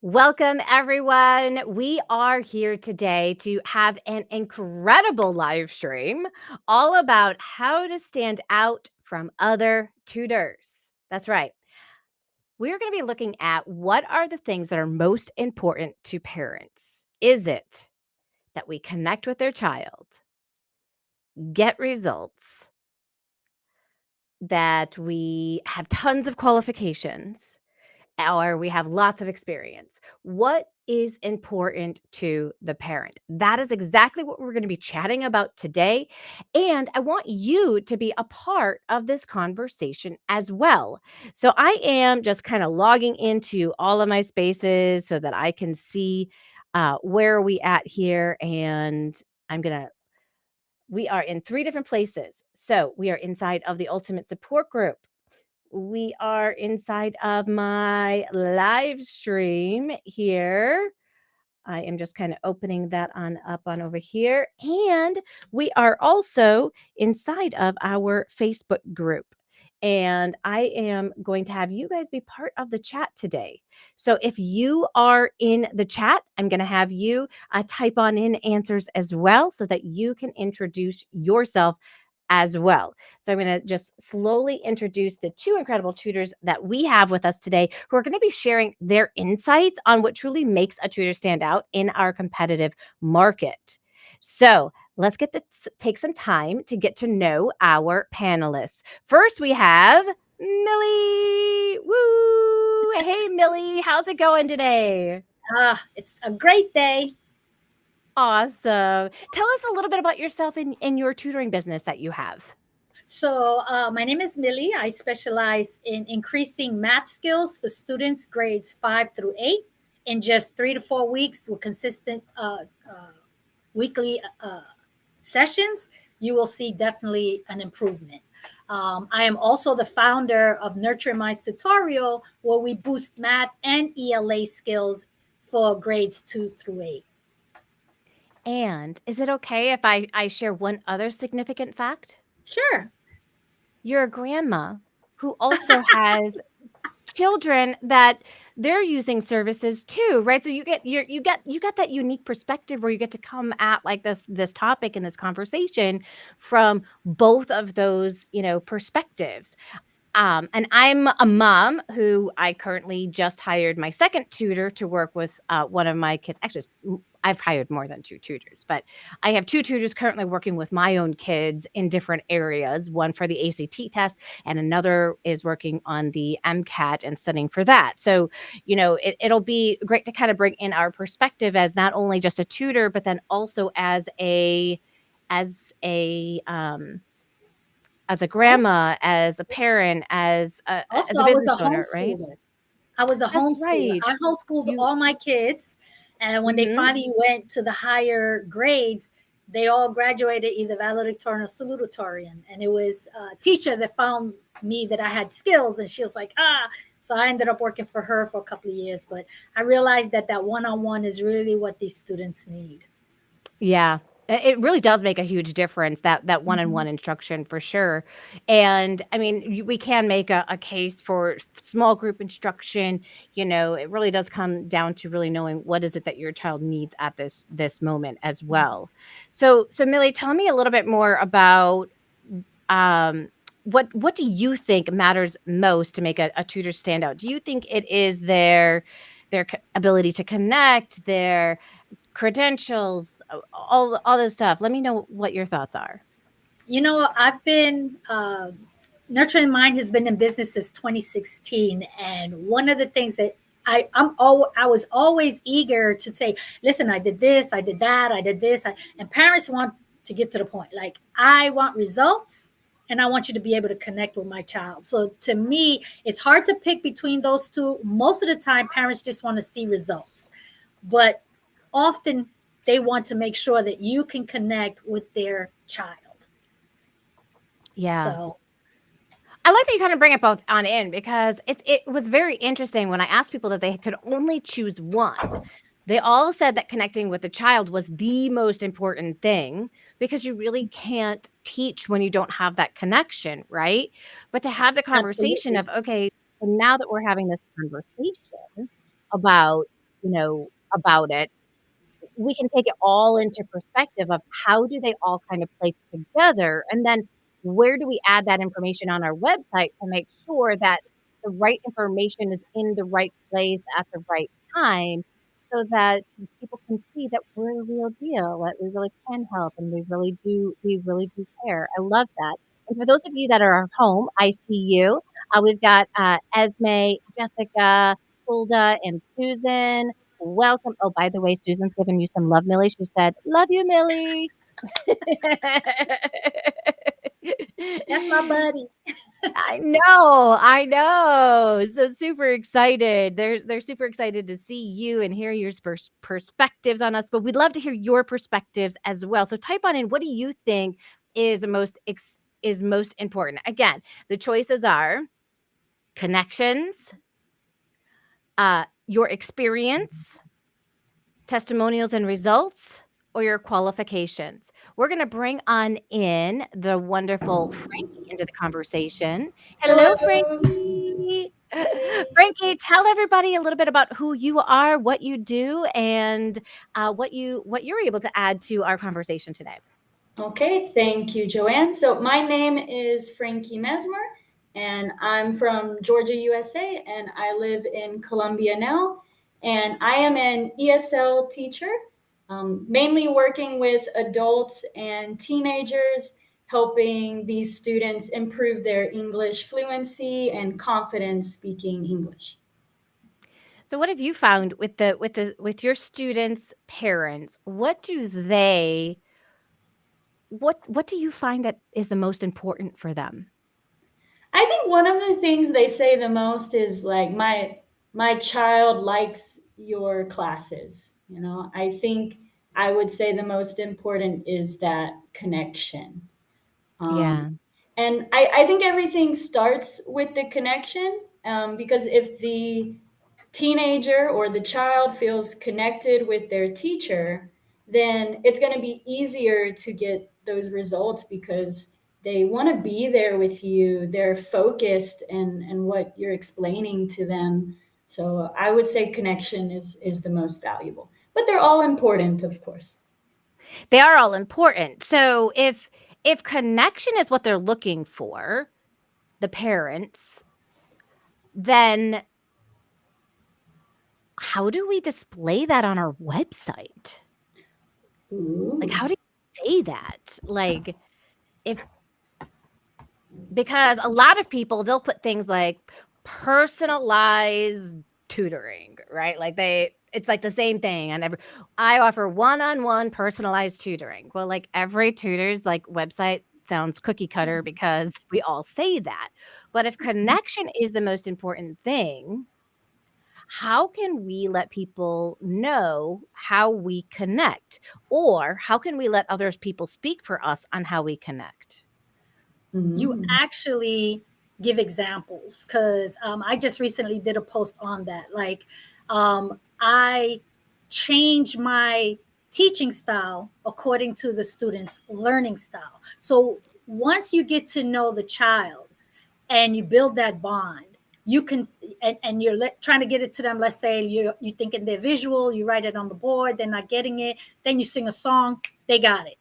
Welcome, everyone. We are here today to have an incredible live stream all about how to stand out from other tutors. That's right. We're going to be looking at what are the things that are most important to parents. Is it that we connect with their child, get results, that we have tons of qualifications, or we have lots of experience? What is important to the parent? That is exactly what we're going to be chatting about today. And I want you to be a part of this conversation as well. So I am just kind of logging into all of my spaces so that I can see where are we at here. And I'm going to we are in three different places. So we are inside of the Ultimate Support Group. We are inside of my live stream here. I am just kind of opening that on up on over here. And we are also inside of our Facebook group. And I am going to have you guys be part of the chat today. So if you are in the chat, I'm going to have you type on in answers as well so that you can introduce yourself as well. So I'm going to just slowly introduce the two incredible tutors that we have with us today who are going to be sharing their insights on what truly makes a tutor stand out in our competitive market. So let's get to take some time to get to know our panelists. First, we have Millie. Woo! Hey, Millie, how's it going today? It's a great day. Awesome. Tell us a little bit about yourself in your tutoring business that you have. My name is Millie. I specialize in increasing math skills for students grades 5 through 8 in just 3 to 4 weeks with consistent weekly sessions. You will see definitely an improvement. I am also the founder of Nurturing Minds Tutorial, where we boost math and ELA skills for grades 2 through 8. And is it okay if I share one other significant fact? Sure. You're a grandma who also has children that they're using services too, right? So you get that unique perspective where you get to come at like this topic and this conversation from both of those, perspectives. And I'm a mom who I currently just hired my second tutor to work with one of my kids. Actually, I've hired more than two tutors, but I have two tutors currently working with my own kids in different areas. One for the ACT test, and another is working on the MCAT and studying for that. So, it'll be great to kind of bring in our perspective as not only just a tutor, but then also as a Also, grandma, as a parent, as also a I was business a owner, right? homeschooler. I was a That's homeschooler. right. I homeschooled You all my kids. And when they Mhm. finally went to the higher grades, they all graduated either valedictorian or salutatorian. And it was a teacher that found me that I had skills. And she was like, ah. So I ended up working for her for a couple of years. But I realized that one on one is really what these students need. Yeah. It really does make a huge difference, that Mhm. one-on-one instruction for sure. And I mean, we can make a case for small group instruction. It really does come down to really knowing what is it that your child needs at this moment as well. So Millie, tell me a little bit more about um, what do you think matters most to make a tutor stand out? Do you think it is their ability to connect, their credentials, all this stuff? Let me know what your thoughts are. I've been Nurturing Mind has been in business since 2016, and one of the things that I was always eager to say, listen, I did this, I did that, I did this, and parents want to get to the point. Like, I want results, and I want you to be able to connect with my child. So to me, it's hard to pick between those two. Most of the time, parents just want to see results, but often they want to make sure that you can connect with their child. Yeah. So I like that you kind of bring it both on in because it was very interesting when I asked people that they could only choose one. They all said that connecting with the child was the most important thing because you really can't teach when you don't have that connection, right? But to have the conversation absolutely. of, okay, so now that we're having this conversation about about it, we can take it all into perspective of how do they all kind of play together, and then where do we add that information on our website to make sure that the right information is in the right place at the right time, so that people can see that we're a real deal, that we really can help, and we really do care. I love that. And for those of you that are at home, I see you. We've got Esme, Jessica, Hilda, and Susan. Welcome. Oh, by the way, Susan's giving you some love, Millie. She said, "Love you, Millie." That's my buddy. I know. So super excited. They're super excited to see you and hear your perspectives on us. But we'd love to hear your perspectives as well. So type on in, what do you think is most important? Again, the choices are connections, your experience, testimonials and results, or your qualifications. We're going to bring on in the wonderful Frankie into the conversation. Hello, Hello. Frankie. Hey. Frankie, tell everybody a little bit about who you are, what you do, and what you're able to add to our conversation today. Okay, thank you, Joanne. So my name is Frankie Mesmer, and I'm from Georgia, USA, and I live in Columbia now. And I am an ESL teacher, mainly working with adults and teenagers, helping these students improve their English fluency and confidence speaking English. So what have you found with your students' parents? What do you find that is the most important for them? I think one of the things they say the most is like my child likes your classes. I think I would say the most important is that connection. Yeah. And I think everything starts with the connection, because if the teenager or the child feels connected with their teacher, then it's going to be easier to get those results because they want to be there with you. They're focused and what you're explaining to them. So I would say connection is the most valuable, but they're all important, of course. They are all important. So if connection is what they're looking for, the parents, then how do we display that on our website? Like, Ooh. how do you say that? Like, if because a lot of people, they'll put things like personalized tutoring, right? Like it's like the same thing. And I offer one-on-one personalized tutoring. Well, like every tutor's like website sounds cookie cutter because we all say that. But if connection is the most important thing, how can we let people know how we connect? Or how can we let other people speak for us on how we connect? You Mm. actually give examples because I just recently did a post on that. Like, I change my teaching style according to the student's learning style. So once you get to know the child and you build that bond, you can, and you're trying to get it to them. Let's say you're thinking they're visual, you write it on the board, they're not getting it, then you sing a song, they got it.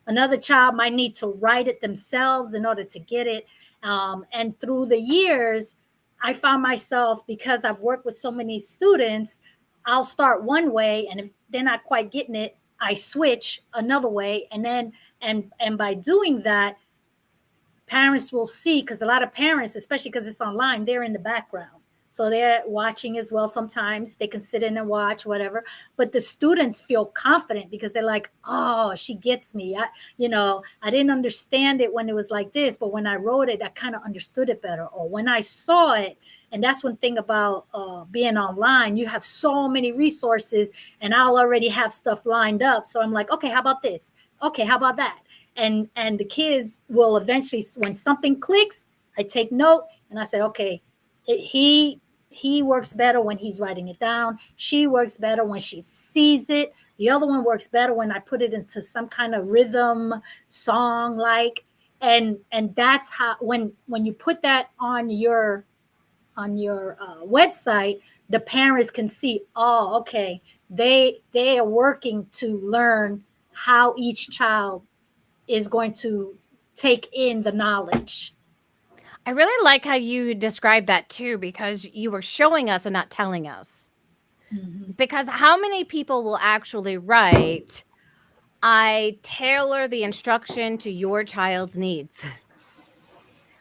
Another child might need to write it themselves in order to get it. And through the years, I found myself, because I've worked with so many students, I'll start one way, and if they're not quite getting it, I switch another way. And then, and by doing that, parents will see, because a lot of parents, especially because it's online, they're in the background. So they're watching as well. Sometimes they can sit in and watch, whatever. But the students feel confident because they're like, oh, she gets me. I didn't understand it when it was like this, but when I wrote it, I kind of understood it better. Or when I saw it, and that's one thing about being online, you have so many resources, and I'll already have stuff lined up. So I'm like, okay, how about this? Okay, how about that? And the kids will eventually, when something clicks, I take note and I say, okay, he works better when he's writing it down. She works better when she sees it. The other one works better when I put it into some kind of rhythm song, like. And that's how, when you put that on your website, the parents can see, oh, okay, they are working to learn how each child is going to take in the knowledge. I really like how you described that too, because you were showing us and not telling us. Mhm. Because how many people will actually write, I tailor the instruction to your child's needs,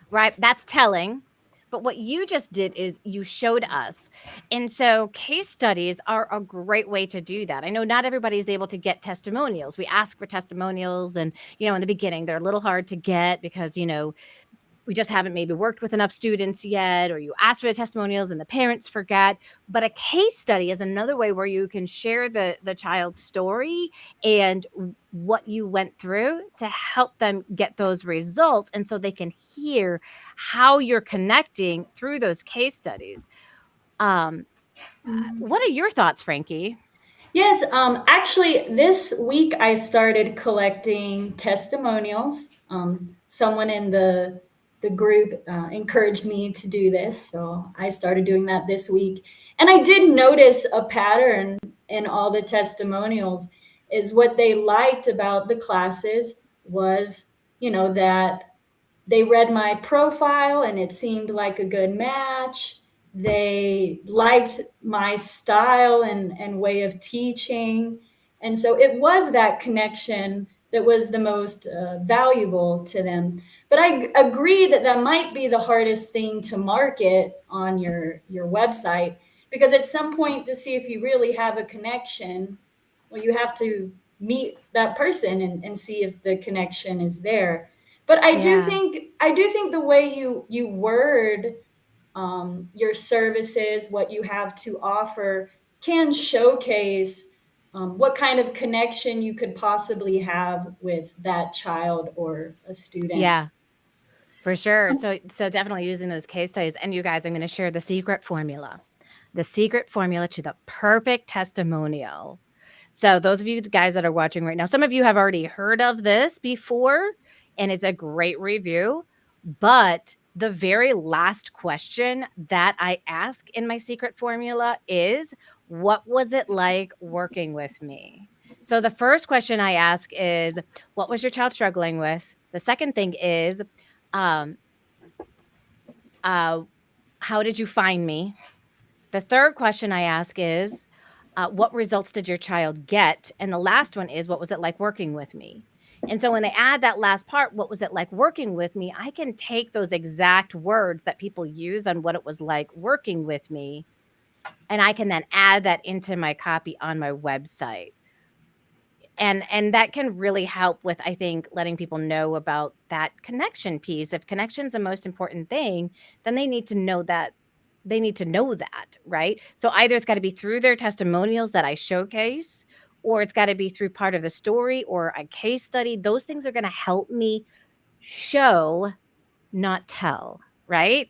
right? That's telling. But what you just did is you showed us. And so case studies are a great way to do that. I know not everybody is able to get testimonials. We ask for testimonials, and, in the beginning, they're a little hard to get because, we just haven't maybe worked with enough students yet, or you ask for the testimonials and the parents forget. But a case study is another way where you can share the child's story and what you went through to help them get those results, and so they can hear how you're connecting through those case studies. um what are your thoughts, Frankie? Yes, actually, this week I started collecting testimonials. Someone in the group encouraged me to do this, so I started doing that this week. And I did notice a pattern in all the testimonials. Is what they liked about the classes was, that they read my profile and it seemed like a good match. They liked my style and way of teaching. And so it was that connection that was the most valuable to them. But I agree that that might be the hardest thing to market on your website, because at some point, to see if you really have a connection, well, you have to meet that person and see if the connection is there. But Yeah. I do think the way you word your services, what you have to offer, can showcase what kind of connection you could possibly have with that child or a student. Yeah, for sure. So definitely using those case studies. And you guys, I'm going to share the secret formula. The secret formula to the perfect testimonial. So those of you guys that are watching right now, some of you have already heard of this before, and it's a great review. But the very last question that I ask in my secret formula is, what was it like working with me? So the first question I ask is, what was your child struggling with? The second thing is, um, uh, how did you find me? The third question I ask is, what results did your child get? And the last one is, what was it like working with me? And so when they add that last part, what was it like working with me? I can take those exact words that people use on what it was like working with me, and I can then add that into my copy on my website. And that can really help with, I think, letting people know about that connection piece. If connection's the most important thing, then they need to know that, right? So either it's got to be through their testimonials that I showcase, or it's got to be through part of the story or a case study. Those things are going to help me show, not tell, right?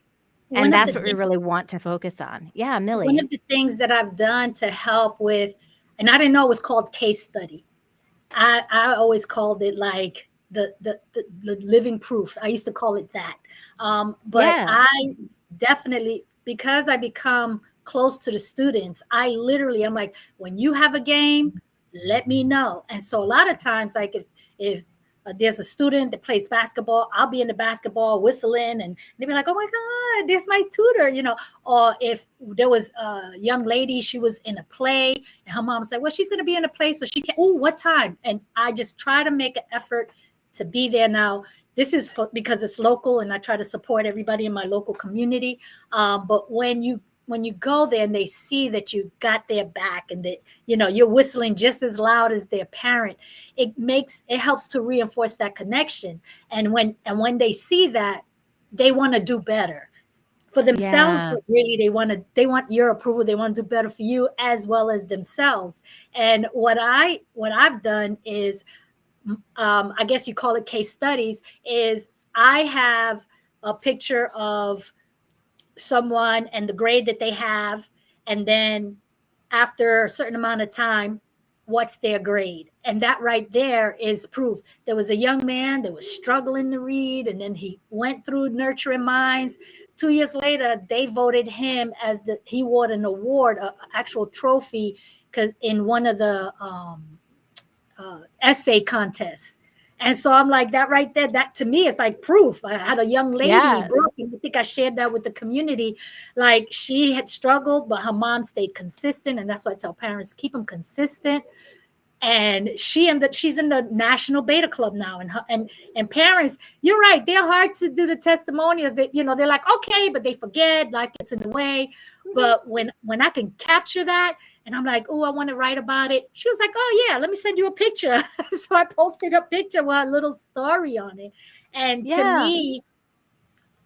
One And of that's the what we things really want to focus on. Yeah, one Millie. of the things that I've done to help with, and I didn't know it was called case study. I always called it like the living proof. I used to call it that. But Yeah. I definitely, because I become close to the students, I literally, I'm like, when you have a game, let me know. And so a lot of times, like if there's a student that plays basketball, I'll be in the basketball whistling, and they'd be like, "Oh my God, there's my tutor," Or if there was a young lady, she was in a play, and her mom said, "Well, she's going to be in a play, so she can." Oh, what time? And I just try to make an effort to be there. Now, this is because it's local, and I try to support everybody in my local community. But when you go there and they see that you got their back, and that you're whistling just as loud as their parent, it helps to reinforce that connection. And when they see that, they want to do better for themselves, Yeah. but really they want your approval. They want to do better for you as well as themselves. And what I've done is, I guess you call it case studies, is I have a picture of someone and the grade that they have, and then after a certain amount of time, what's their grade. And that right there is proof. There was a young man that was struggling to read, and then he went through Nurturing Minds, 2 years later, they voted him as he won an award, a actual trophy, because in one of the essay contests. And so I'm like, that right there, that to me is like proof. I had a young lady, Yeah. Brooke, and I think I shared that with the community. Like, she had struggled, but her mom stayed consistent. And that's why I tell parents, keep them consistent. And she's in the national beta club now. And parents, you're right, they're hard to do the testimonials. That, they're like, okay, but they forget, life gets in the way. Mhm. But when I can capture that, and I'm like, oh, I want to write about it, she was like, oh yeah, let me send you a picture. So I posted a picture with a little story on it. And to Yeah. me,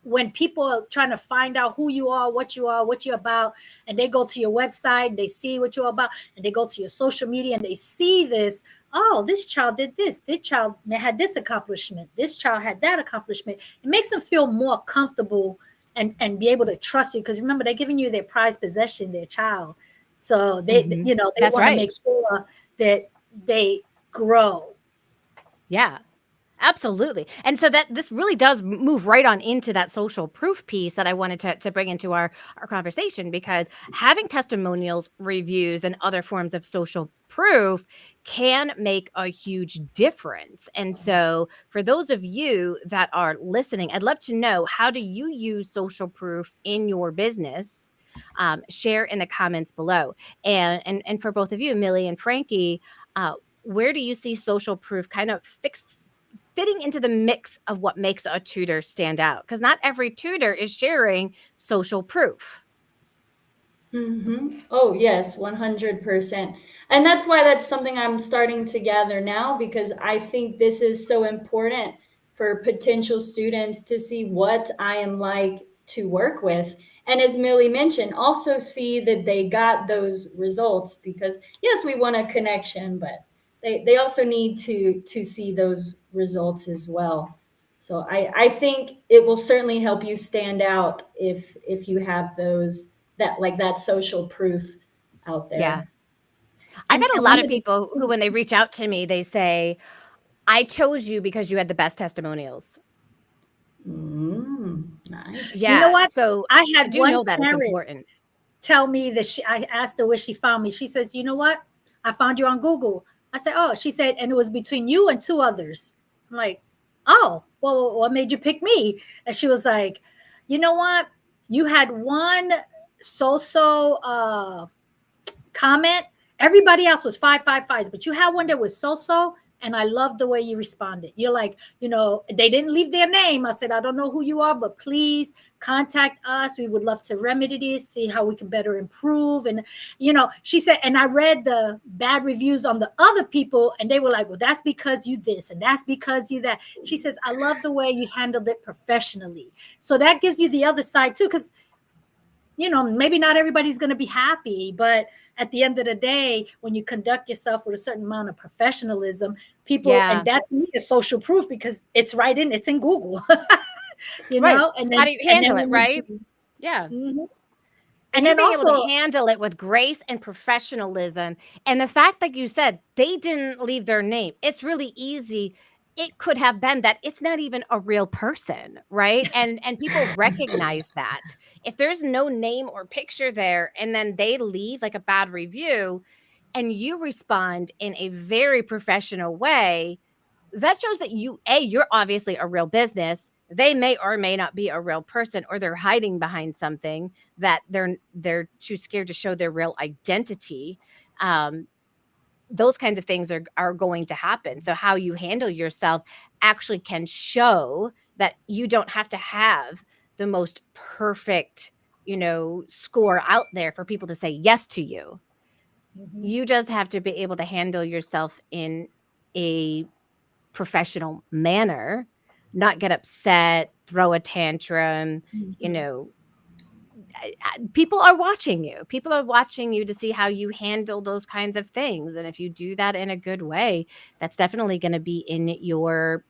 when people are trying to find out who you are, what you're about, and they go to your website, they see what you're about, and they go to your social media and they see this, oh, this child did this child had this accomplishment, this child had that accomplishment, it makes them feel more comfortable and be able to trust you, because remember, they're giving you their prized possession, their child. So Hmm. they That's want to right. make sure that they grow. Yeah. Absolutely. And so that this really does move right on into that social proof piece that I wanted to bring into our conversation, because having testimonials, reviews, and other forms of social proof can make a huge difference. And so for those of you that are listening, I'd love to know, how do you use social proof in your business? Share in the comments below. And for both of you, Millie and Frankie, where do you see social proof kind of fitting into the mix of what makes a tutor stand out? Because not every tutor is sharing social proof. Oh, yes, 100%. And that's something I'm starting to gather now, because I think this is so important for potential students to see what I am like to work with. And as Millie mentioned, also see that they got those results, because yes, we want a connection, but they also need to see those results as well. So I think it will certainly help you stand out if you have those, that social proof out Yeah. there. I've had a And lot one of of the people who, when things, they reach out to me, they say, I chose you because you had the best testimonials. Nice. you know Yeah. what, So I I had do one know that it's parent important. tell me that I asked her where she found me. She says, you know what? I found you on Google. I said, oh, she said, and it was between you and two others. I'm like, oh, well, what made you pick me? And she was like, you know what? You had one so comment. Everybody else was five, five, fives, but you had one that was so. And I love the way you responded. You're like, they didn't leave their name. I said, I don't know who you are, but please contact us. We would love to remedy this, see how we can better improve. And, she said, and I read the bad reviews on the other people, and they were like, well, that's because you this, and that's because you that. She says, I love the way you handled it professionally. So that gives you the other side too, because maybe not everybody's going to be happy, but at the end of the day, when you conduct yourself with a certain amount of professionalism, people, and Yeah. that's me, is social proof, because it's in Google, Right. and How then do you handle it? when you Right. do, Yeah. mhm. And And you then being able to also handle it with grace and professionalism, and the fact, like you said, they didn't leave their name. It's really easy. It could have been that it's not even a real person, right? And people recognize that. If there's no name or picture there, and then they leave like a bad review, and you respond in a very professional way, that shows that you're obviously a real business. They may or may not be a real person, or they're hiding behind something that they're too scared to show their real identity. um those kinds of things are going to happen. So how you handle yourself actually can show that you don't have to have the most perfect, score out there for people to say yes to you. Mhm, You just have to be able to handle yourself in a professional manner, not get upset, throw a tantrum. You mhm. know, People are watching you. People are watching you to see how you handle those kinds of things. And if you do that in a good way, that's definitely going to be in your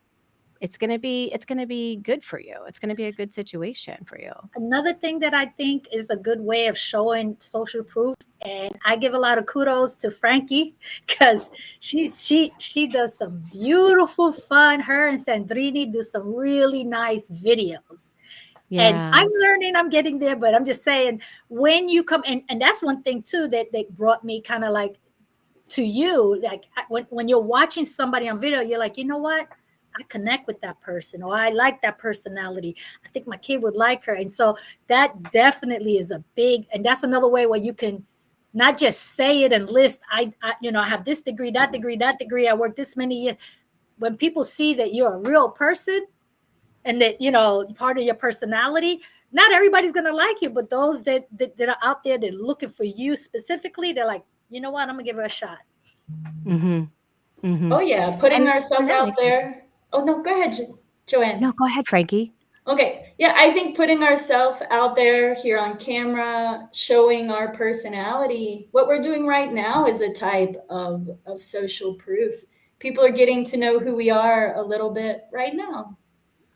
it's going to be good for you. It's going to be a good situation for you. Another thing that I think is a good way of showing social proof, and I give a lot of kudos to Frankie, because she does some beautiful fun. Her and Sandrini do some really nice videos. And Yeah. I'm learning, I'm getting there, but I'm just saying, when you come, and that's one thing too that brought me kind of like to you, like when you're watching somebody on video, you're like, you know what, I connect with that person, or I like that personality, I think my kid would like her. And so that definitely is a big, and that's another way where you can not just say it and list, I have this degree, that degree, that degree, I worked this many years. When people see that you're a real person, and that part of your personality, not everybody's going to like you, but those that are out there that are looking for you specifically, they're like, you know what, I'm gonna give her a shot. Mm-hmm. Mm-hmm. Oh yeah, putting And ourselves that out makes sense. there. Oh no, go ahead, Joanne. No, go ahead, Frankie. Okay, yeah, I think putting ourselves out there here on camera, showing our personality, what we're doing right now is a type of social proof. People are getting to know who we are a little bit right now.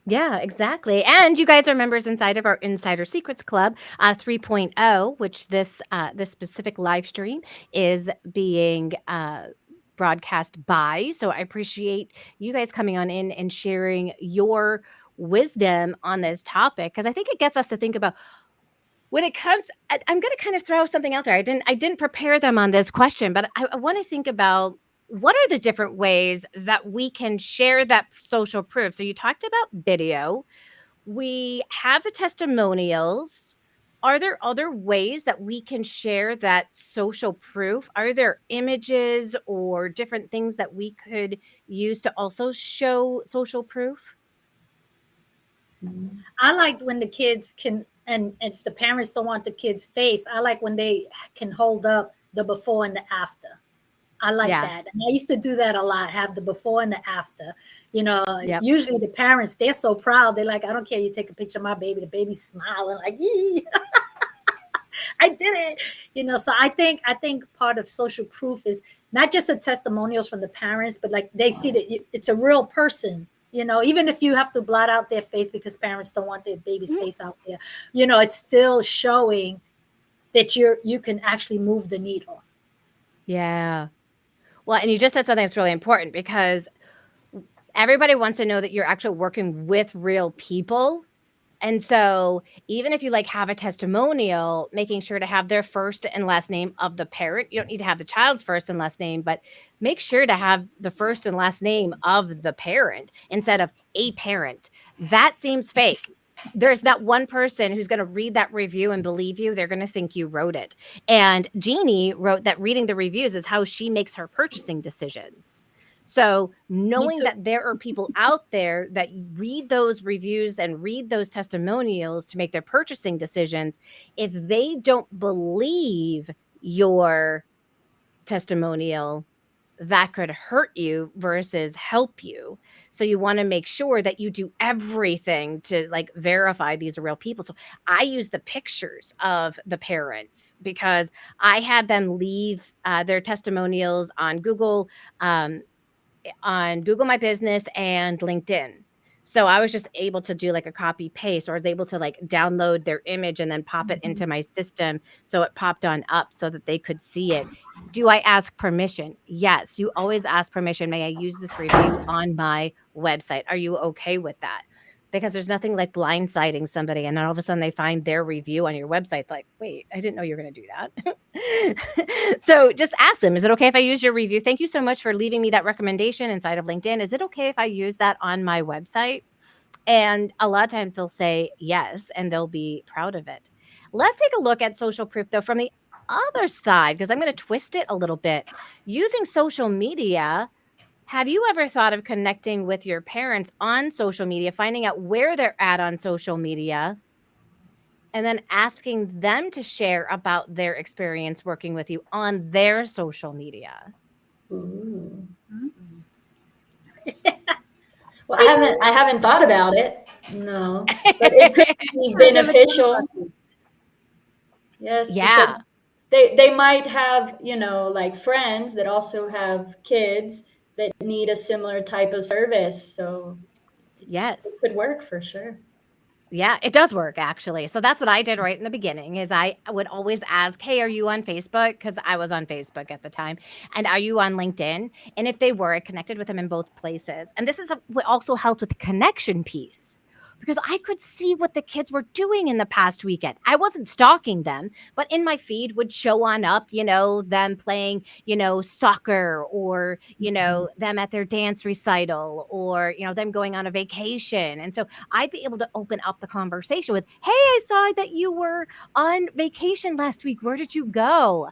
Yeah, exactly. And you guys are members inside of our Insider Secrets Club 3.0, which this specific live stream is being broadcast by. So I appreciate you guys coming on in and sharing your wisdom on this topic, because I think it gets us to think about when it comes. I'm going to kind of throw something out there. I didn't prepare them on this question, but I want to think about what are the different ways that we can share that social proof. So you talked about video, we have the testimonials. Are there other ways that we can share that social proof? Are there images or different things that we could use to also show social proof? I like when the kids can, and if the parents don't want the kids face, I like when they can hold up the before and the after. I like Yeah. that. And I used to do that a lot, have the before and the after. Yep. Usually the parents, they're so proud. They're like, I don't care. You take a picture of my baby. The baby's smiling like, yee, I did it. So I think part of social proof is not just the testimonials from the parents, but like they see that it's a real person. Even if you have to blot out their face because parents don't want their baby's Mhm. face out there, it's still showing that you can actually move the needle. Yeah. Well, and you just said something that's really important, because everybody wants to know that you're actually working with real people. And so even if you like have a testimonial, making sure to have their first and last name of the parent. You don't need to have the child's first and last name, but make sure to have the first and last name of the parent instead of a parent. That seems fake. There's not one person who's going to read that review and believe you. They're going to think you wrote it. And Jeannie wrote that reading the reviews is how she makes her purchasing decisions. So Me knowing too. that there are people out there that read those reviews and read those testimonials to make their purchasing decisions, if they don't believe your testimonial, that could hurt you versus help you. So you want to make sure that you do everything to like verify these are real people. So I use the pictures of the parents because I had them leave their testimonials um, on Google My Business and LinkedIn. So I was just able to do like a copy paste, or I was able to like download their image and then pop it Mhm. into my system. So it popped on up so that they could see it. Do I ask permission? Yes. You always ask permission. May I use this review on my website? Are you okay with that? Because there's nothing like blindsiding somebody and then all of a sudden they find their review on your website. Like, wait, I didn't know you were going to do that. So just ask them, is it okay if I use your review? Thank you so much for leaving me that recommendation inside of LinkedIn. Is it okay if I use that on my website? And a lot of times they'll say yes, and they'll be proud of it. Let's take a look at social proof, though, from the other side, because I'm going to twist it a little bit. Using social media, have you ever thought of connecting with your parents on social media, finding out where they're at on social media, and then asking them to share about their experience working with you on their social media? Ooh. Mhm. Well, I haven't thought about it. No, but it could be I never thought about beneficial. this. Yes, Yeah. because they might have, like friends that also have kids that need a similar type of service. So it Yes. could work for sure. Yeah, it does work actually. So that's what I did right in the beginning is I would always ask, "Hey, are you on Facebook?" Because I was on Facebook at the time. "And are you on LinkedIn?" And if they were, I connected with them in both places. And this is what also helped with the connection piece. because I could see what the kids were doing in the past weekend. I wasn't stalking them, but in my feed would show on up, them playing, soccer, or, Mhm. them at their dance recital, or, them going on a vacation. And so I'd be able to open up the conversation with, "Hey, I saw that you were on vacation last week. Where did you go?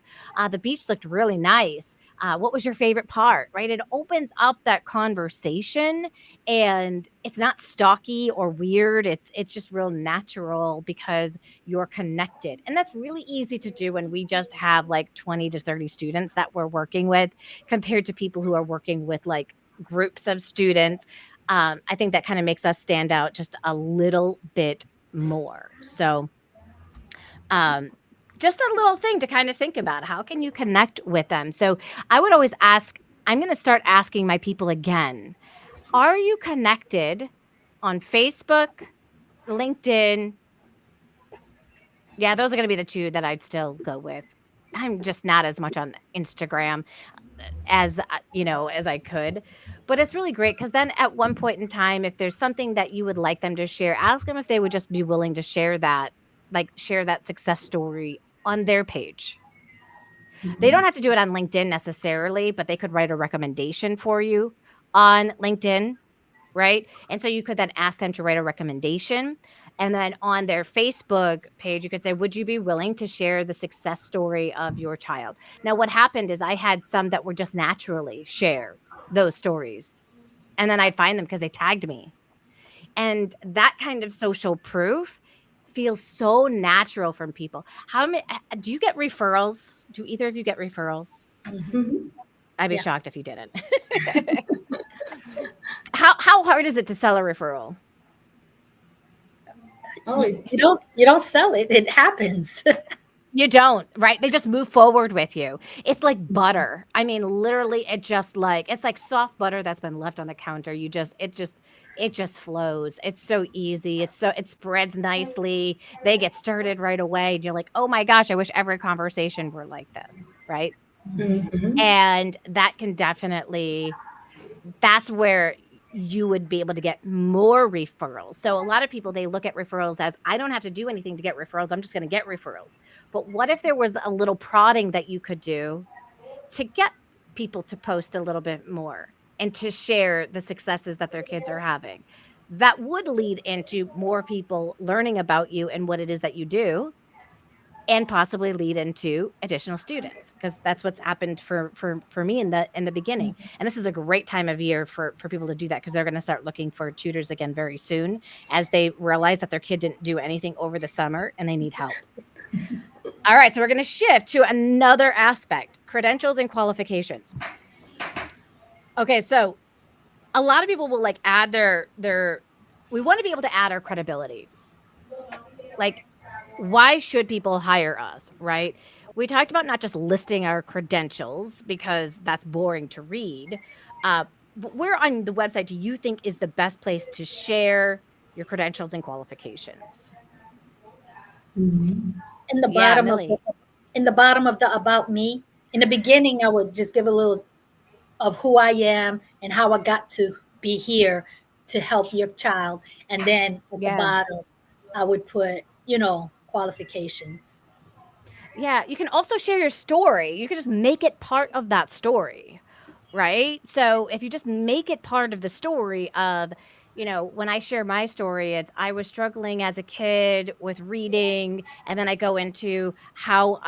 The beach looked really nice. What was your favorite part?" Right? It opens up that conversation, and it's not stocky or weird. It's just real natural because you're connected. And that's really easy to do when we just have like 20 to 30 students that we're working with, compared to people who are working with like groups of students. I think that kind of makes us stand out just a little bit more. So, um, just a little thing to kind of think about. How can you connect with them? So I would always ask, I'm going to start asking my people again, are you connected on Facebook, LinkedIn? Yeah, those are going to be the two that I'd still go with. I'm just not as much on Instagram as as I could. But it's really great because then at one point in time, if there's something that you would like them to share, ask them if they would just be willing to share that, like share that success story on their page. They don't Mhm. have to do it on LinkedIn necessarily, but they could write a recommendation for you on LinkedIn, right? And so you could then ask them to write a recommendation. And then on their Facebook page, you could say, "Would you be willing to share the success story of your child?" Now, what happened is I had some that were just naturally share those stories. And then I'd find them because they tagged me. And that kind of social proof feels so natural from people. How many do you get referrals? Do either of you get referrals? Mhm. Mhm. I'd be Yeah. shocked if you didn't. How hard is it to sell a referral? Oh, You don't sell it. It happens. You don't, right? They just move forward with you. It's like Mhm. butter. I mean, literally, it's like soft butter that's been left on the counter. It just flows. It's so easy. It spreads nicely. They get started right away, and you're like, "Oh my gosh, I wish every conversation were like this," right? Mhm. mhm. And that can definitely that's where you would be able to get more referrals. So a lot of people, they look at referrals as, I don't have to do anything to get referrals. I'm just going to get referrals. But what if there was a little prodding that you could do to get people to post a little bit more and to share the successes that their kids are having? That would lead into more people learning about you and what it is that you do, and possibly lead into additional students, because that's what's happened for me in the beginning. And this is a great time of year for people to do that, because they're going to start looking for tutors again very soon, as they realize that their kid didn't do anything over the summer and they need help. All right, so we're going to shift to another aspect: credentials and qualifications. Okay, so a lot of people will like add their we want to be able to add our credibility. Like, why should people hire us, right? We talked about not just listing our credentials because that's boring to read. But where on the website do you think is the best place to share your credentials and qualifications? Mhm. In the Yeah, bottom of the Millie. about me. In the beginning, I would just give a little of who I am and how I got to be here to help your child. And then at the Yeah. bottom, I would put, qualifications. Yeah, you can also share your story. You can just make it part of that story, right? So if you just make it part of the story of, when I share my story, it's, I was struggling as a kid with reading, and then I go into how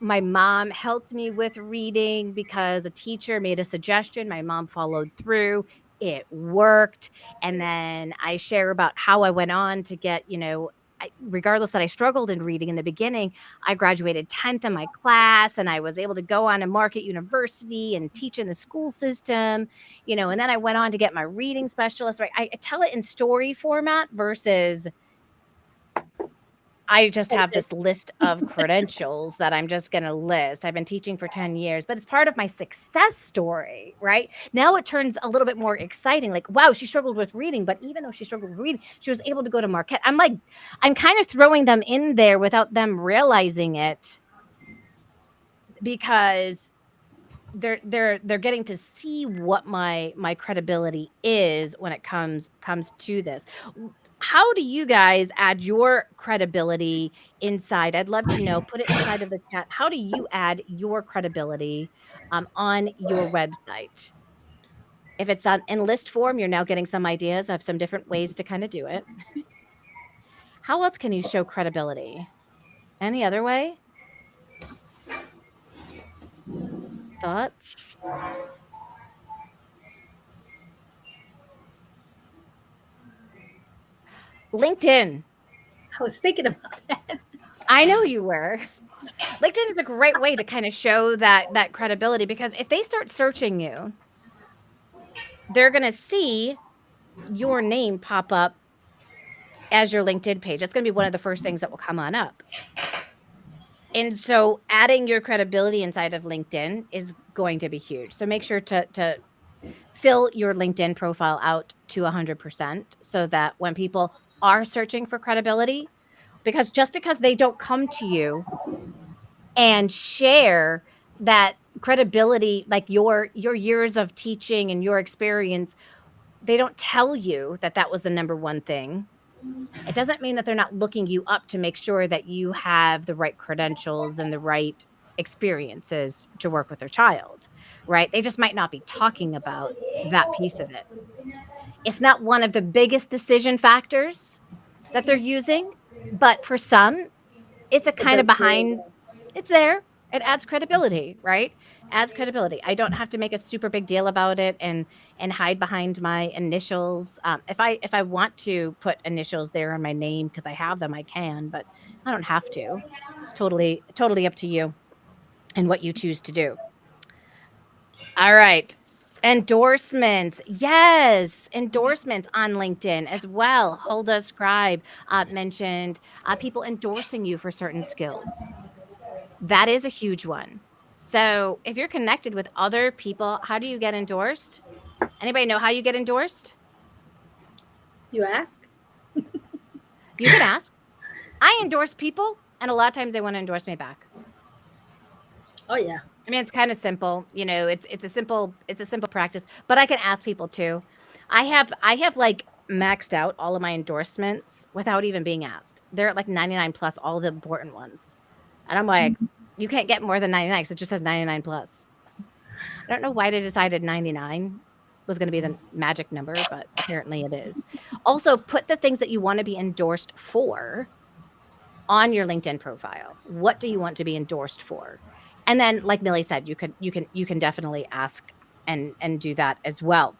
my mom helped me with reading because a teacher made a suggestion, my mom followed through, it worked. And then I share about how I went on to get, regardless that I struggled in reading in the beginning, I graduated 10th in my class, and I was able to go on to Marquette University and teach in the school system, and then I went on to get my reading specialist, right? I tell it in story format versus I just have this list of credentials that I'm just going to list. I've been teaching for 10 years, but it's part of my success story, right? Now it turns a little bit more exciting. Like, wow, she struggled with reading, but even though she struggled with reading, she was able to go to Marquette. I'm kind of throwing them in there without them realizing it, because they're getting to see what my credibility is when it comes to this. How do you guys add your credibility inside? I'd love to know. Put it inside of the chat. How do you add your credibility on your website? If it's on in list form, you're now getting some ideas of some different ways to kind of do it. How else can you show credibility? Any other way? Thoughts? LinkedIn. I was thinking about that. I know you were. LinkedIn is a great way to kind of show that credibility, because if they start searching you, they're going to see your name pop up as your LinkedIn page. That's going to be one of the first things that will come on up. And so adding your credibility inside of LinkedIn is going to be huge. So make sure to fill your LinkedIn profile out to 100% so that when people are searching for credibility, because just because they don't come to you and share that credibility, like your years of teaching and your experience, they don't tell you that that was the number one thing. It doesn't mean that they're not looking you up to make sure that you have the right credentials and the right experiences to work with their child, right? They just might not be talking about that piece of it. It's not one of the biggest decision factors that they're using, but for some, it's a It kind of does very behind. well. It's there. It adds credibility, right? Adds credibility. I don't have to make a super big deal about it and hide behind my initials. If I want to put initials there in my name because I have them, I can, but I don't have to. It's totally up to you and what you choose to do. All right. Endorsements. Yes, endorsements on LinkedIn as well. Hulda Scribe mentioned people endorsing you for certain skills. That is a huge one. So, if you're connected with other people, how do you get endorsed? Anybody know how you get endorsed? You ask? You can ask. I endorse people, and a lot of times they want to endorse me back. Oh yeah. I mean, it's kind of simple. It's a simple practice, but I can ask people too. I have like maxed out all of my endorsements without even being asked. They're at like 99 plus, all the important ones. And I'm like, you can't get more than 99 because it just says 99 plus. I don't know why they decided 99 was going to be the magic number, but apparently it is. Also, put the things that you want to be endorsed for on your LinkedIn profile. What do you want to be endorsed for? And then, like Millie said, you can definitely ask and do that as well.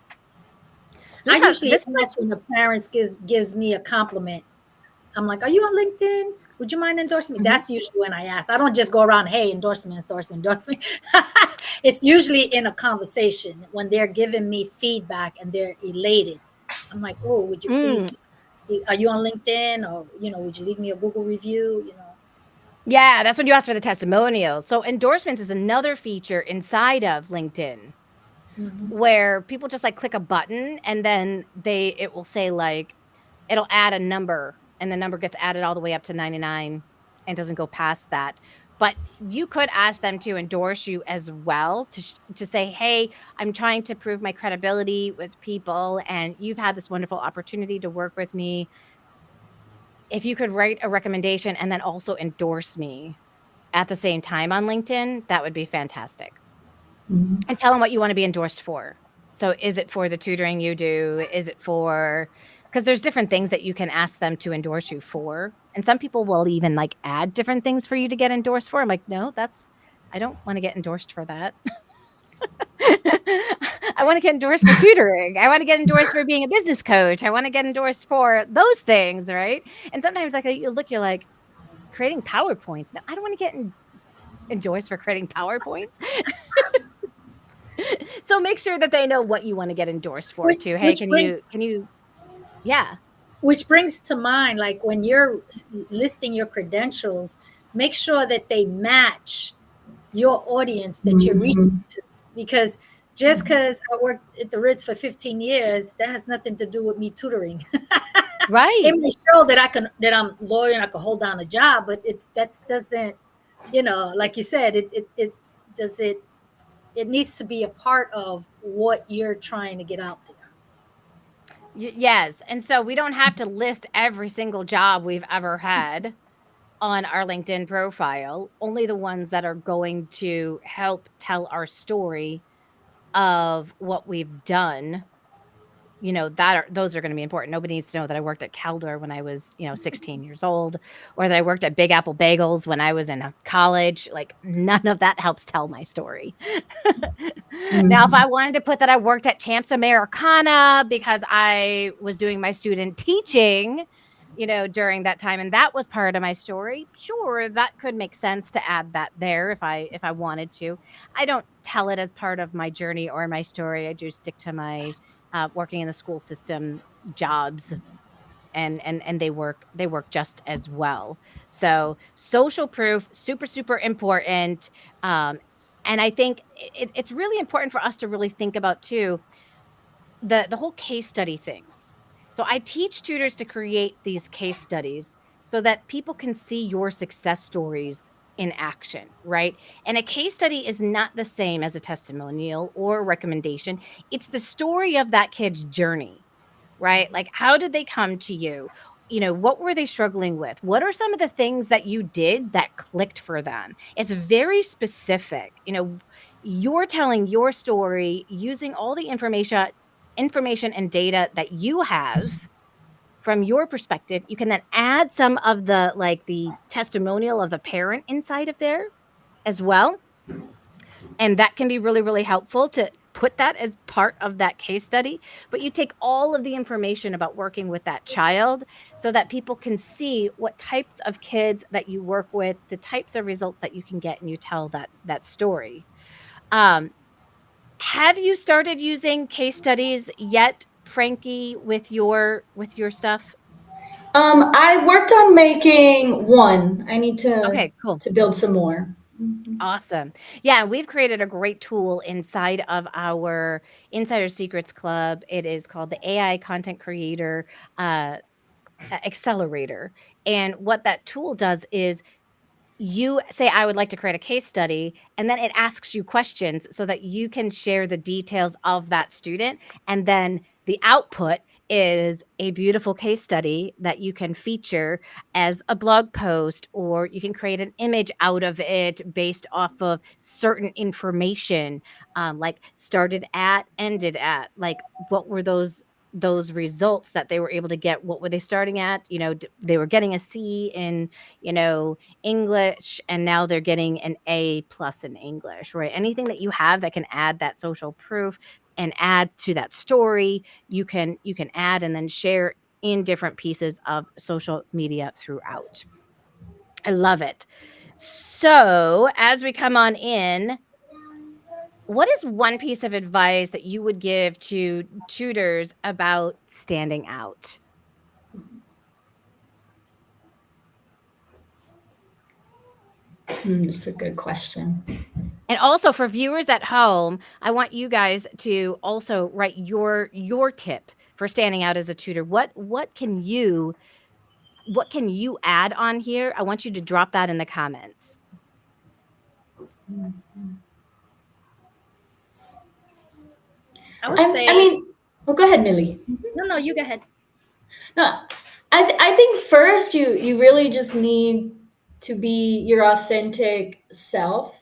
I We have usually this. ask when the parents gives me a compliment. I'm like, "Are you on LinkedIn? Would you mind endorsing me?" Mhm. That's usually when I ask. I don't just go around, "Hey, endorse me, endorse me, endorse me." It's usually in a conversation when they're giving me feedback and they're elated. I'm like, "Oh, would you please? Mm, Are you on LinkedIn? Or would you leave me a Google review?" yeah, that's when you ask for the testimonials. So endorsements is another feature inside of LinkedIn Hmm. where people just like click a button and then it will say like it'll add a number and the number gets added all the way up to 99 and doesn't go past that. But you could ask them to endorse you as well to say, "Hey, I'm trying to prove my credibility with people and you've had this wonderful opportunity to work with me. If you could write a recommendation and then also endorse me at the same time on LinkedIn, that would be fantastic." Hmm. And tell them what you wanna be endorsed for. So, is it for the tutoring you do? Is it for, because there's different things that you can ask them to endorse you for, and some people will even, like, add different things for you to get endorsed for. I'm like, "No, that's I don't wanna get endorsed for that." I wanna get endorsed for tutoring. I wanna get endorsed for being a business coach. I wanna get endorsed for those things, right? And sometimes, like, you look, you're like, "Creating PowerPoints? No, I don't wanna get endorsed for creating PowerPoints." So make sure that they know what you wanna get endorsed for Which too. "Hey, which brings can you" Yeah. which brings to mind, like when you're listing your credentials, make sure that they match your audience that you're reaching to. Because just because I worked at the Ritz for 15 years, that has nothing to do with me tutoring. It Right. may show that I'm loyal and I can hold down a job, but that doesn't, like you said, it does it needs to be a part of what you're trying to get out there. Yes, and so we don't have to list every single job we've ever had on our LinkedIn profile, only the ones that are going to help tell our story of what we've done. Those are gonna be important. Nobody needs to know that I worked at Caldor when I was, 16 years old, or that I worked at Big Apple Bagels when I was in, college. Like, none of that helps tell my story. Now, if Mhm. I wanted to put that I worked at Champs Americana because I was doing my student teaching, during that time, and that was part of my story, sure, that could make sense to add that there if I wanted to. I don't tell it as part of my journey or my story. I do stick to my working in the school system jobs, and they work just as well. So social proof, super super important. um and I think it's really important for us to really think about too the whole case study things. So I teach tutors to create these case studies so that people can see your success stories in action, right? And a case study is not the same as a testimonial or a recommendation. It's the story of that kid's journey, right? Like, how did they come to you? What were they struggling with? What are some of the things that you did that clicked for them? It's very specific. You're telling your story using all the information and data that you have from your perspective. You can then add some of the testimonial of the parent inside of there as well, and that can be really, really helpful to put that as part of that case study. But you take all of the information about working with that child so that people can see what types of kids that you work with, the types of results that you can get, and you tell that story. Um, have you started using case studies yet, Frankie, with your stuff? I worked on making one. I need Okay, cool. to build some more. Mhm. Awesome. Yeah, we've created a great tool inside of our Insider Secrets Club. It is called the AI Content Creator uh, Accelerator. And what that tool does is you say, I would like to create a case study, and then it asks you questions so that you can share the details of that student. And then the output is a beautiful case study that you can feature as a blog post, or you can create an image out of it based off of certain information, like started at, ended at, like what were those results that they were able to get, what were they starting at, they were getting a C in, English, and now they're getting an A plus in English, right? Anything that you have that can add that social proof and add to that story, you can add and then share in different pieces of social media throughout. I love it. So, as we come on in, what is one piece of advice that you would give to tutors about standing out? That's a good question. And also for viewers at home, I want you guys to also write your tip for standing out as a tutor. What can you add on here? I want you to drop that in the comments. I would I say, mean, oh, go ahead, Millie. no, no, you go ahead. No, I think first you really just need to be your authentic self.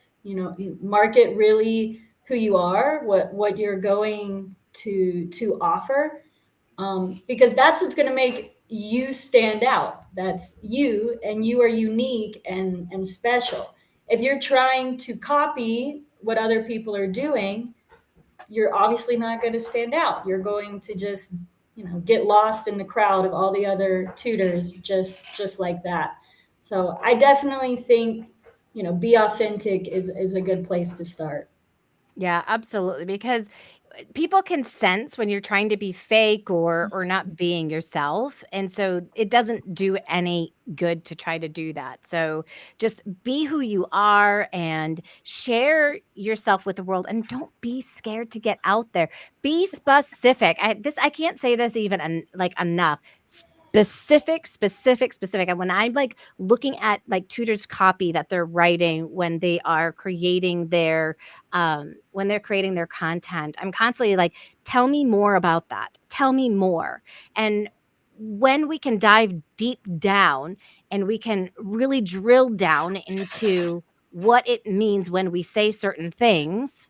Market really who you are, what you're going to offer, because that's what's going to make you stand out. That's you, and you are unique and special. If you're trying to copy what other people are doing, you're obviously not going to stand out. You're going to just, get lost in the crowd of all the other tutors, just like that. So I definitely think, be authentic is a good place to start. Yeah, absolutely, because people can sense when you're trying to be fake or not being yourself, and so it doesn't do any good to try to do that. So just be who you are and share yourself with the world, and don't be scared to get out there. Be specific. I can't say this even like enough. specific. And when I'm like looking at like tutors copy that they're writing when they are creating their when they're creating their content, I'm constantly like, tell me more about that, tell me more. And when we can dive deep down and we can really drill down into what it means when we say certain things,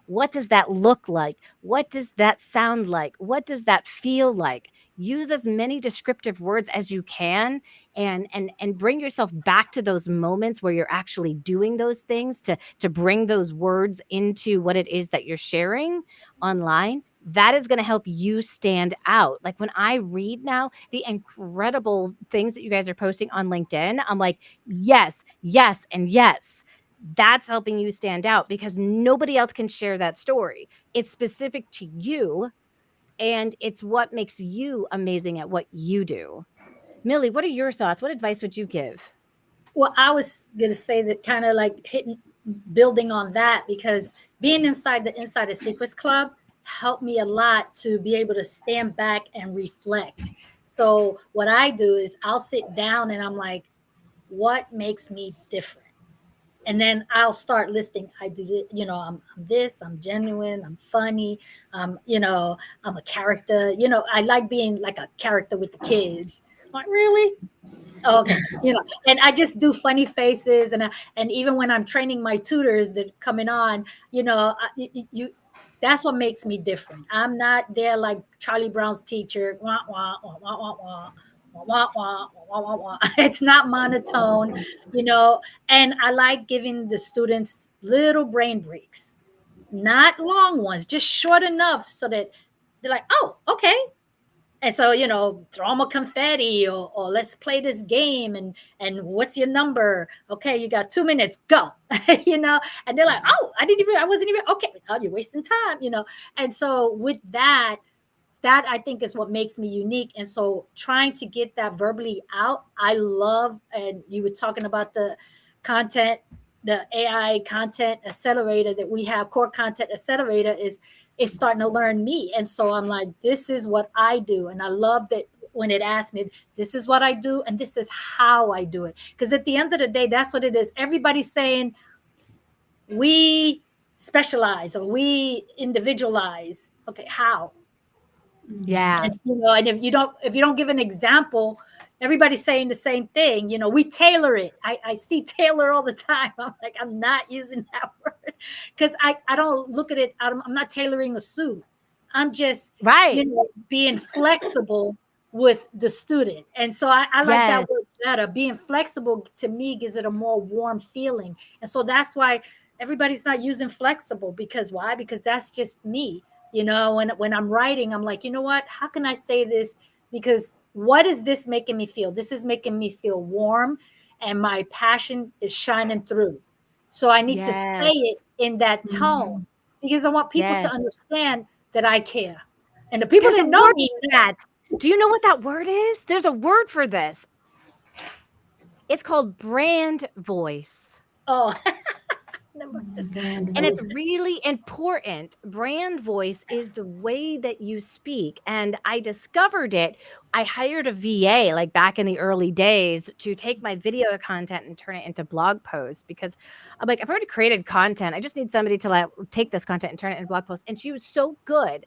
what does that look like? What does that sound like? What does that feel like? Use as many descriptive words as you can, and bring yourself back to those moments where you're actually doing those things to bring those words into what it is that you're sharing online. That is going to help you stand out. Like when I read now the incredible things that you guys are posting on LinkedIn, I'm like, yes, yes, and yes. That's helping you stand out because nobody else can share that story. It's specific to you, and it's what makes you amazing at what you do. Millie, what are your thoughts? What advice would you give? Well, I was gonna say that, kind of like hitting, building on that, because being inside the Insider Secrets Club helped me a lot to be able to stand back and reflect. So what I do is I'll sit down and I'm like, what makes me different? And then I'll start listing. I do this, I'm this, I'm genuine, I'm funny, I'm a character. I like being like a character with the kids. I'm like, really? Oh, okay, and I just do funny faces, and even when I'm training my tutors that coming on, that's what makes me different. I'm not there like Charlie Brown's teacher. Wah, wah, wah, wah, wah, wah. Wah, wah, wah, wah, wah, wah. It's not monotone, and I like giving the students little brain breaks, not long ones, just short enough so that they're like, oh, okay, and so, throw them a confetti, or let's play this game, and what's your number? Okay, you got 2 minutes, go. And they're like, oh, I wasn't even okay. Oh, you're wasting time, And so with that I think is what makes me unique. And so trying to get that verbally out, I love. And you were talking about the content, the AI content accelerator that we have, core content accelerator is starting to learn me. And so I'm like, this is what I do. And I love that when it asks me, this is what I do, and this is how I do it. Because at the end of the day, that's what it is. Everybody's saying we specialize or we individualize. Okay, how? Yeah. And if you don't give an example, everybody's saying the same thing. We tailor it. I see tailor all the time. I'm like, I'm not using that word, because I don't look at it. I'm not tailoring a suit. I'm just Right. being flexible with the student. And so I like that Yes. word better. Being flexible to me gives it a more warm feeling. And so that's why everybody's not using flexible. Because why? Because that's just me. When I'm writing, I'm like, you know what? How can I say this? Because what is this making me feel? This is making me feel warm, and my passion is shining through. So I need to say Yes. it in that tone, Mhm. because I want people to Yes. understand that I care. And the people There's a that know word me, for that. Do you know what that word is? There's a word for this. It's called brand voice. oh, never Brand And it's voice. really important. Brand voice is the way that you speak. And I discovered it. I hired a VA like back in the early days to take my video content and turn it into blog posts, because I'm like, I've already created content. I just need somebody to like take this content and turn it into blog posts. And she was so good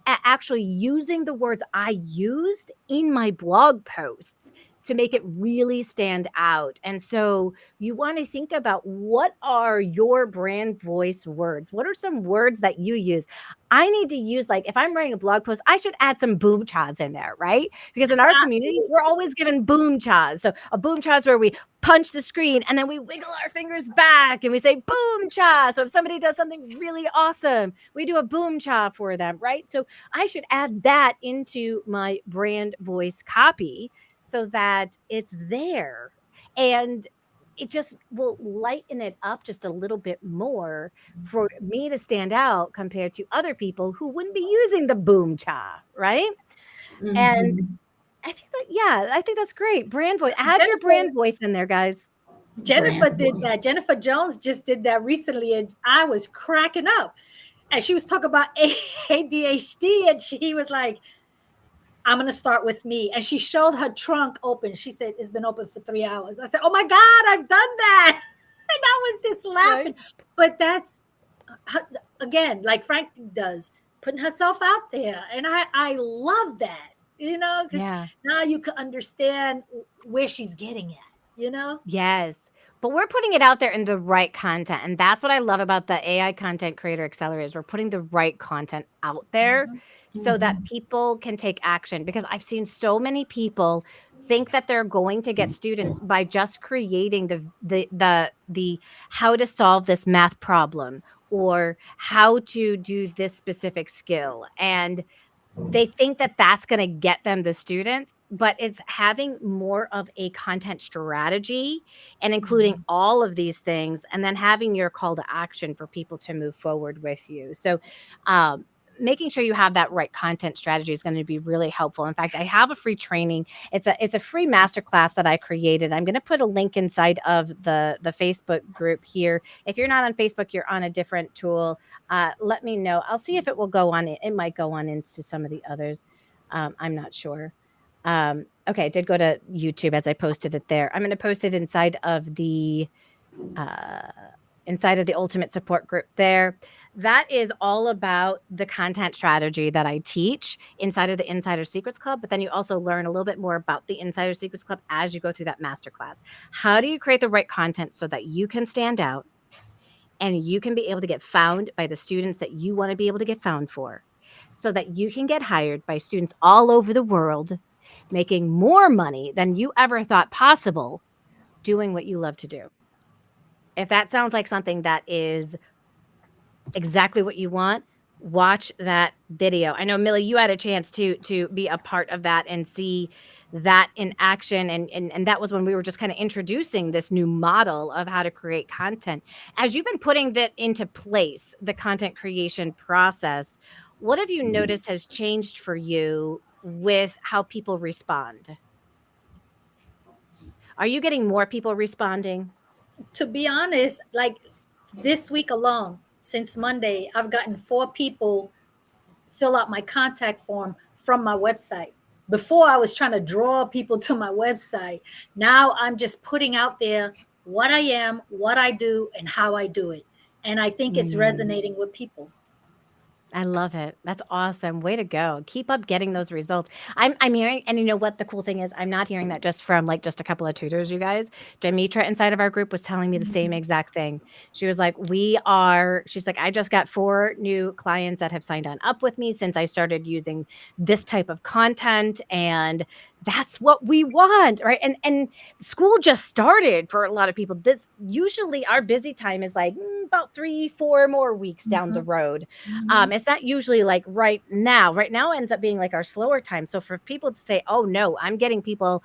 at actually using the words I used in my blog posts to make it really stand out. And so you want to think about, what are your brand voice words? What are some words that you use? I need to use, like, if I'm writing a blog post, I should add some boom chas in there, right? Because in our community, we're always given boom chas. So a boom cha is where we punch the screen and then we wiggle our fingers back and we say boom cha. So if somebody does something really awesome, we do a boom cha for them, right? So I should add that into my brand voice copy so that it's there. And it just will lighten it up just a little bit more for me to stand out compared to other people who wouldn't be using the boom cha, right? And Mhm. I think that, yeah, I think that's great. Brand voice. Add your Jennifer, brand voice in there, guys. Jennifer Brand did voice. that. Jennifer Jones just did that recently, and I was cracking up. And she was talking about ADHD, and she was like, I'm going to start with me. And she showed her trunk open. She said, it's been open for 3 hours. I said, oh my God, I've done that. And I was just Right. laughing. But that's, again, like Frank does, putting herself out there. And I love that, because Yeah. now you can understand where she's getting at, you know? Yes. But we're putting it out there in the right content. And that's what I love about the AI content creator accelerators. We're putting the right content out there Mhm. so that Mhm. people can take action. Because I've seen so many people think that they're going to get students by just creating the how to solve this math problem or how to do this specific skill. And they think that that's gonna get them the students, but it's having more of a content strategy and including Mhm. all of these things, and then having your call to action for people to move forward with you. So, um, making sure you have that right content strategy is gonna be really helpful. In fact, I have a free training. It's a free masterclass that I created. I'm gonna put a link inside of the Facebook group here. If you're not on Facebook, you're on a different tool, let me know. I'll see if it will go on. It might go on into some of the others. I'm not sure. Okay, I did go to YouTube as I posted it there. I'm going to post it uh, inside of the Ultimate Support group there. That is all about the content strategy that I teach inside of the Insider Secrets Club. But then you also learn a little bit more about the Insider Secrets Club as you go through that masterclass. How do you create the right content so that you can stand out? And you can be able to get found by the students that you want to be able to get found for so that you can get hired by students all over the world making more money than you ever thought possible doing what you love to do. If that sounds like something that is exactly what you want, watch that video. I know Millie, you had a chance to be a part of that and see that in action, and that was when we were just kind of introducing this new model of how to create content. As you've been putting that into place, the content creation process, what have you noticed has changed for you with how people respond? Are you getting more people responding? To be honest, like this week alone, since Monday, I've gotten 4 people fill out my contact form from my website. Before I was trying to draw people to my website. Now I'm just putting out there what I am, what I do, and how I do it. And I think it's Mm. resonating with people. I love it. That's awesome. Way to go. Keep up getting those results. I'm hearing, and you know what the cool thing is? I'm not hearing that just from like just a couple of tutors, you guys. Demetra inside of our group was telling me the same Mhm. exact thing. She was like, she's like, I just got 4 new clients that have signed on up with me since I started using this type of content. And that's what we want. Right. And school just started for a lot of people. This usually our busy time is like about 3, 4 more weeks down the Mhm. road. Mhm. It's not usually like right now. Right now ends up being like our slower time. So for people to say, "Oh no, I'm getting people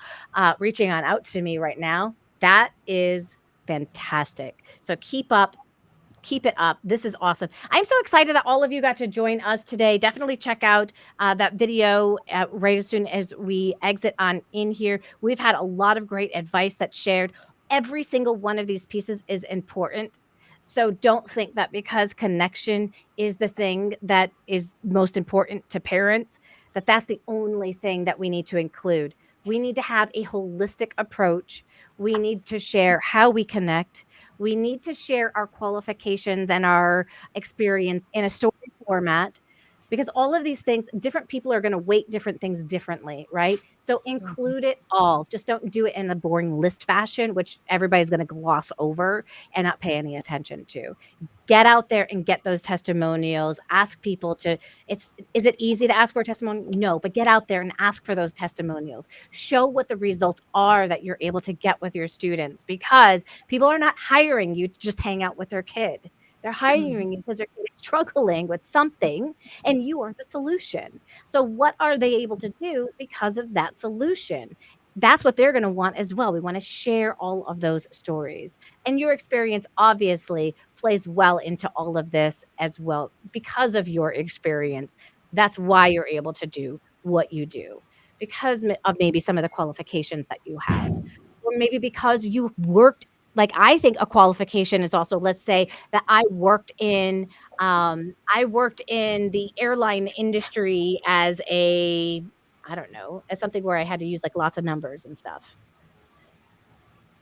reaching on out to me right now," that is fantastic. So keep it up. This is awesome. I'm so excited that all of you got to join us today. Definitely check out that video right as soon as we exit on in here. We've had a lot of great advice that's shared. Every single one of these pieces is important. So don't think that because connection is the thing that is most important to parents, that that's the only thing that we need to include. We need to have a holistic approach. We need to share how we connect. We need to share our qualifications and our experience in a story format because all of these things, different people are going to weight different things differently, right? So Mhm. include it all. Just don't do it in a boring list fashion, which everybody's going to gloss over and not pay any attention to. Get out there and get those testimonials. Ask people to, is it easy to ask for a testimony? No, but get out there and ask for those testimonials. Show what the results are that you're able to get with your students because people are not hiring you to just hang out with their kid. They're hiring you Mhm. because their kid is struggling with something and you are the solution. So, what are they able to do because of that solution? That's what they're going to want as well. We want to share all of those stories. And your experience obviously plays well into all of this as well because of your experience. That's why you're able to do what you do because of maybe some of the qualifications that you have, or maybe because you worked. Like I think a qualification is also, let's say that I worked in the airline industry as a I don't know, as something where I had to use like lots of numbers and stuff.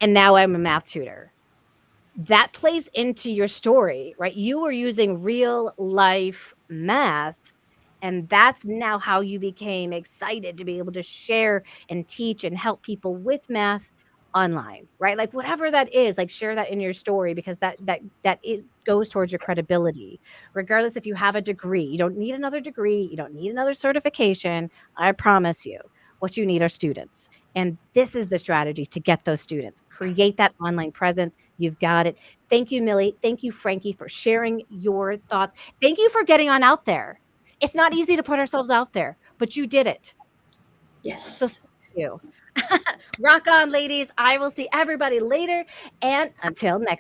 And now I'm a math tutor. That plays into your story, right? You were using real life math, and that's now how you became excited to be able to share and teach and help people with math online, right? Like whatever that is, like share that in your story because that it goes towards your credibility. Regardless if you have a degree, you don't need another degree, you don't need another certification. I promise you, what you need are students. And this is the strategy to get those students. Create that online presence. You've got it. Thank you, Millie. Thank you, Frankie, for sharing your thoughts. Thank you for getting on out there. It's not easy to put ourselves out there, but you did it. So Yes. thank you. Rock on, ladies. I will see everybody later. And until next